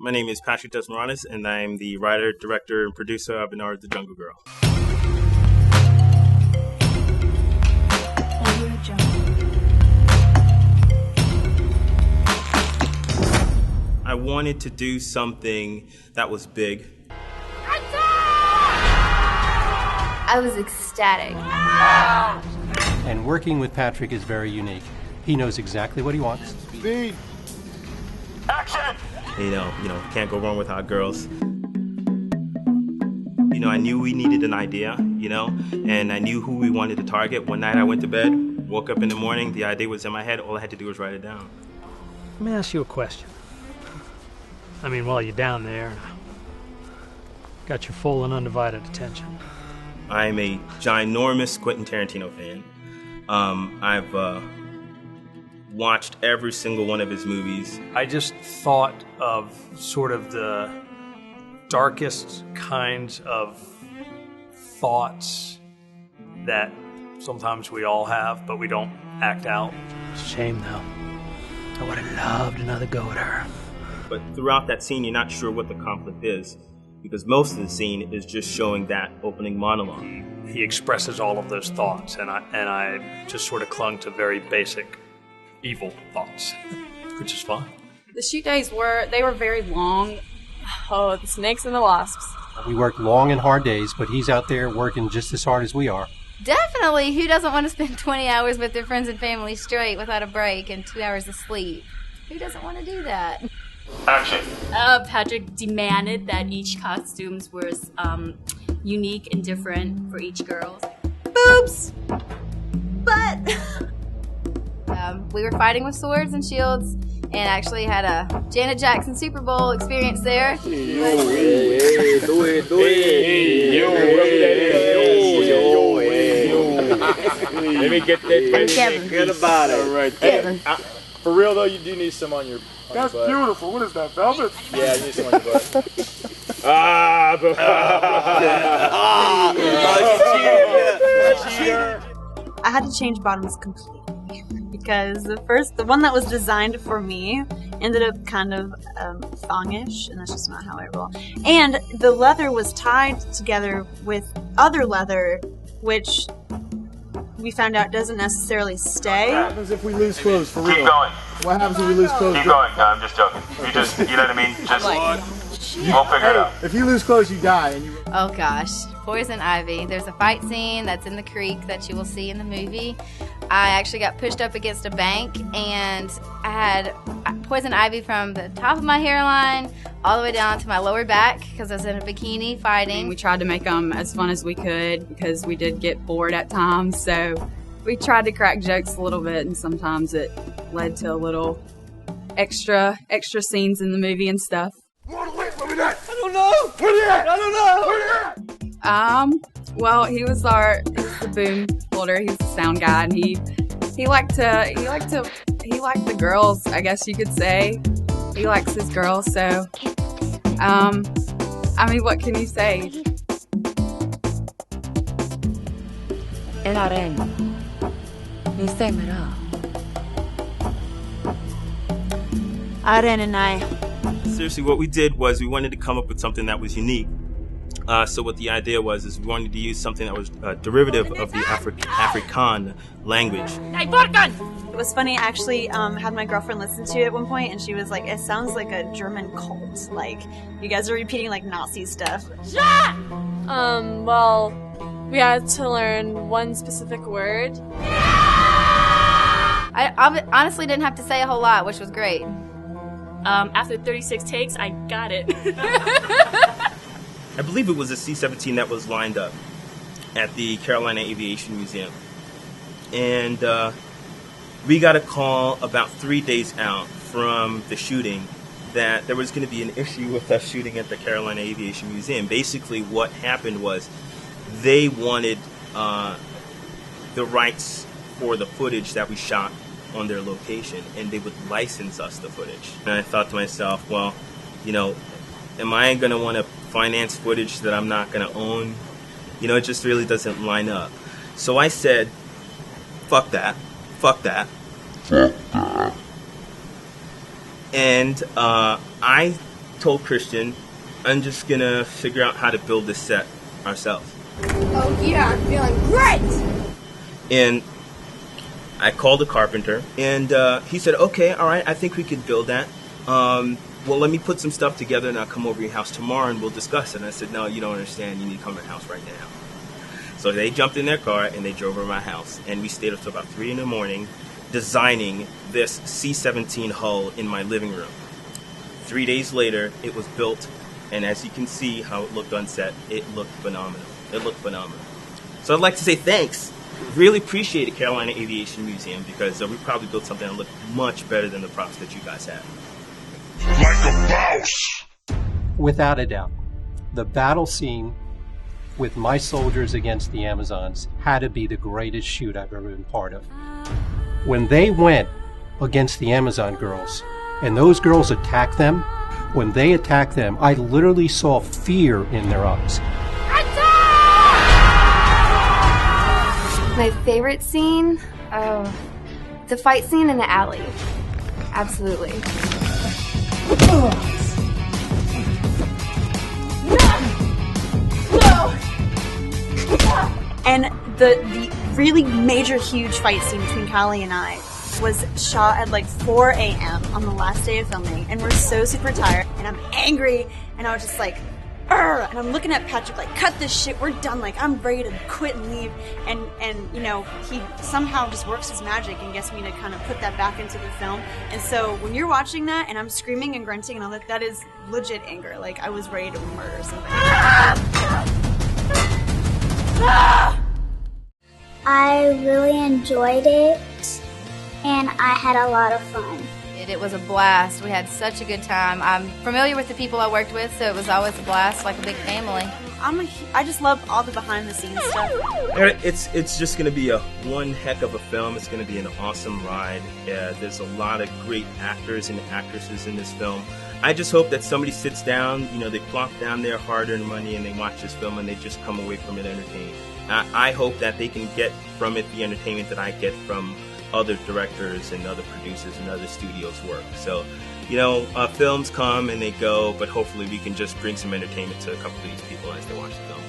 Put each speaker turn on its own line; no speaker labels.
My name is Patrick Desmaranis, and I'm the writer, director, and producer of Inara The Jungle Girl. I wanted to do something that was big.
I was ecstatic.
And working with Patrick is very unique. He knows exactly what he wants.
Speed. Action!
You know, can't go wrong with our girls. I knew we needed an idea, and I knew who we wanted to target. One night I went to bed, woke up in the morning, the idea was in my head, all I had to do was write it down.
Let me ask you a question. While you're down there, got your full and undivided attention.
I'm a ginormous Quentin Tarantino fan. I've watched every single one of his movies.
I just thought of sort of the darkest kinds of thoughts that sometimes we all have, but we don't act out. It's a shame, though. I would have loved another go at her.
But throughout that scene, you're not sure what the conflict is, because most of the scene is just showing that opening monologue.
He expresses all of those thoughts, and I just sort of clung to very basic evil thoughts, which is fun.
The shoot days were very long. Oh, the snakes and the wasps.
We work long and hard days, but he's out there working just as hard as we are.
Definitely. Who doesn't want to spend 20 hours with their friends and family straight without a break and 2 hours of sleep? Who doesn't want to do that?
Action!
Patrick demanded that each costumes was unique and different for each girl.
Boobs! But we were fighting with swords and shields and actually had a Janet Jackson Super Bowl experience there.
Let me get that. Good about it. Right there. For real though, you do need some on your.
That's beautiful. What is that, velvet?
Yeah, you need some on your butt.
I had to change bottoms completely because the one that was designed for me ended up kind of thongish, and that's just not how I roll. And the leather was tied together with other leather, which we found out doesn't necessarily stay.
What happens if we lose clothes, for real?
Keep going.
What happens if we lose clothes?
Keep going. No, I'm just joking. You know what I mean? We'll figure it out.
If you lose clothes, you die. And you.
Oh gosh, Poison Ivy. There's a fight scene that's in the creek that you will see in the movie. I actually got pushed up against a bank, and I had Poison Ivy from the top of my hairline all the way down to my lower back because I was in a bikini fighting.
We tried to make them as fun as we could because we did get bored at times, so we tried to crack jokes a little bit, and sometimes it led to a little extra scenes in the movie and stuff.
I don't know. Where you at? I don't know. Where you at?
Well, he was the boom holder. He was the sound guy, and he liked the girls, I guess you could say. He likes his girls, so what can you say? Aren and I.
Seriously, what we did was we wanted to come up with something that was unique. So what the idea was is we wanted to use something that was a derivative of the Afrikaan language.
It was funny, I actually had my girlfriend listen to it at one point, and she was like, it sounds like a German cult. Like, you guys are repeating, like, Nazi stuff.
Well, we had to learn one specific word.
I honestly didn't have to say a whole lot, which was great.
After 36 takes, I got it.
I believe it was a C-17 that was lined up at the Carolina Aviation Museum. And we got a call about 3 days out from the shooting that there was going to be an issue with us shooting at the Carolina Aviation Museum. Basically, what happened was they wanted the rights for the footage that we shot on their location, and they would license us the footage. And I thought to myself, well, am I going to want to finance footage that I'm not going to own? It just really doesn't line up. So I said, fuck that. And I told Christian, I'm just gonna figure out how to build this set ourselves.
Oh yeah, I'm feeling great!
And I called the carpenter, and he said, okay, all right, I think we could build that. Well, let me put some stuff together, and I'll come over to your house tomorrow, and we'll discuss it. And I said, no, you don't understand. You need to come to my house right now. So they jumped in their car, and they drove over to my house. And we stayed up till about 3 in the morning designing this C-17 hull in my living room. 3 days later, it was built, and as you can see how it looked on set, it looked phenomenal. It looked phenomenal. So I'd like to say thanks. Really appreciate it, Carolina Aviation Museum, because we probably built something that looked much better than the props that you guys had.
Like a mouse!
Without a doubt, the battle scene with my soldiers against the Amazons had to be the greatest shoot I've ever been part of. When they went against the Amazon girls, and those girls attacked them, when they attacked them, I literally saw fear in their eyes.
My favorite scene? Oh, the fight scene in the alley. Absolutely.
And the really major, huge fight scene between Callie and I was shot at like 4 a.m. on the last day of filming, and we're so super tired, and I'm angry, and I was just like, "Arr!" And I'm looking at Patrick like, cut this shit, we're done, like I'm ready to quit and leave, and you know, he somehow just works his magic and gets me to kind of put that back into the film. And so when you're watching that and I'm screaming and grunting and all that, that is legit anger, like I was ready to murder somebody.
I really enjoyed it, and I had a lot of fun.
It was a blast. We had such a good time. I'm familiar with the people I worked with, so it was always a blast, like a big family.
I just love all the behind-the-scenes stuff.
It's just going to be one heck of a film. It's going to be an awesome ride. There's a lot of great actors and actresses in this film. I just hope that somebody sits down, you know, they plop down their hard-earned money and they watch this film and they just come away from it entertained. I hope that they can get from it the entertainment that I get from other directors and other producers and other studios' work. So, you know, films come and they go, but hopefully we can just bring some entertainment to a couple of these people as they watch the film.